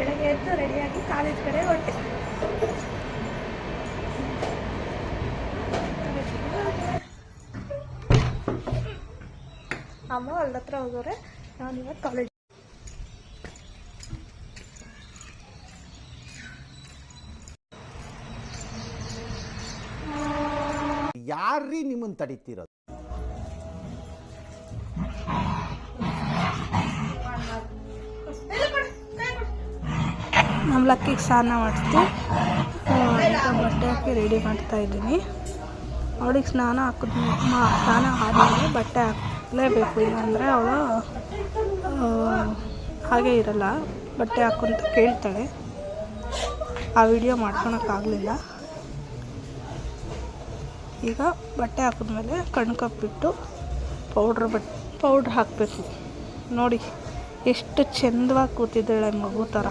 ಬೆಳಗ್ಗೆ ಎದ್ದು ರೆಡಿಯಾಗಿ ಕಾಲೇಜ್ ಕಡೆ ಹೊರಟೆ. ಅಮ್ಮ ಹೊಲ್ದ ಹತ್ರ ಹೋಗೋರೆ, ನಾನು ಇವತ್ತು ಕಾಲೇಜ್. ಯಾರ್ರೀ ನಿಮ್ಮನ್ನು ತಡೀತಿರೋದು? ನಮ್ಮ ಲಕ್ಕಿಗೆ ಸ್ನಾನ ಮಾಡಿಸ್ತು. ಬಟ್ಟೆ ಹಾಕಿ ರೆಡಿ ಮಾಡ್ತಾ ಇದ್ದೀನಿ. ಅವಳಿಗೆ ಸ್ನಾನ ಆದಮೇಲೆ ಬಟ್ಟೆ ಹಾಕಲೇಬೇಕು, ಇಲ್ಲಾಂದರೆ ಅವಳು ಹಾಗೆ ಇರಲ್ಲ. ಬಟ್ಟೆ ಹಾಕು ಅಂತ ಕೇಳ್ತಾಳೆ. ಆ ವಿಡಿಯೋ ಮಾಡ್ಕೊಳಕ್ಕಾಗಲಿಲ್ಲ. ಈಗ ಬಟ್ಟೆ ಹಾಕಿದ್ಮೇಲೆ ಕಣ್ಕಪ್ಪಿಟ್ಟು ಪೌಡ್ರ್ ಹಾಕಬೇಕು. ನೋಡಿ ಎಷ್ಟು ಚೆಂದವಾಗಿ ಕೂತಿದ್ದಾಳೆ ಮಗು ಥರ.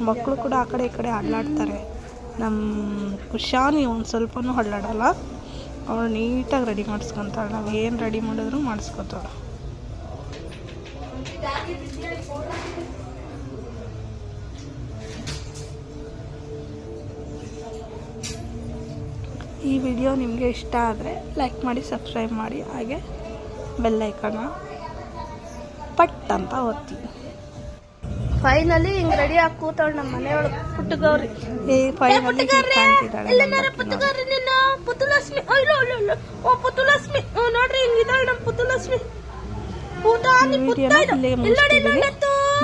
ಮಕ್ಕಳು ಕೂಡ ಆ ಕಡೆ ಈ ಕಡೆ ಅಲ್ಲಾಡ್ತಾರೆ. ನಮ್ಮ ಖುಷಾನಿ ಒಂದು ಸ್ವಲ್ಪನೂ ಅಲ್ಲಾಡಲ್ಲ. ಅವಳು ನೀಟಾಗಿ ರೆಡಿ ಮಾಡಿಸ್ಕೊತಾಳೆ. ನಾವು ಏನು ರೆಡಿ ಮಾಡಿದ್ರು ಮಾಡಿಸ್ಕೊತಾಳೆ. ಈ ವಿಡಿಯೋ ನಿಮಗೆ ಇಷ್ಟ ಆದರೆ ಲೈಕ್ ಮಾಡಿ, ಸಬ್ಸ್ಕ್ರೈಬ್ ಮಾಡಿ, ಹಾಗೆ ಬೆಲ್ ಐಕಾನ ಪಟ್ ಅಂತ ಒತ್ತಿ. ಫೈನಲಿ ಹಿಂಗೆ ರೆಡಿ ಆಗಿ ಕೂತಾಳೆ ನಮ್ಮ ಮನೆಯೊಳಗೆ ಪುಟ್ಟಗೌರಿ. ಫೈನಲಿ ನೋಡ್ರಿ ಹಿಂಗಿದ್ದಾಳೆ ನಮ್ಮ ಪುತ್ತುಲಕ್ಷ್ಮಿ.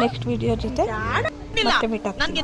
ನೆಕ್ಸ್ಟ್ ವಿಡಿಯೋ ಜೊತೆ ಮತ್ತೆ ಮೀಟ್ ಆಗ್ತೀನಿ.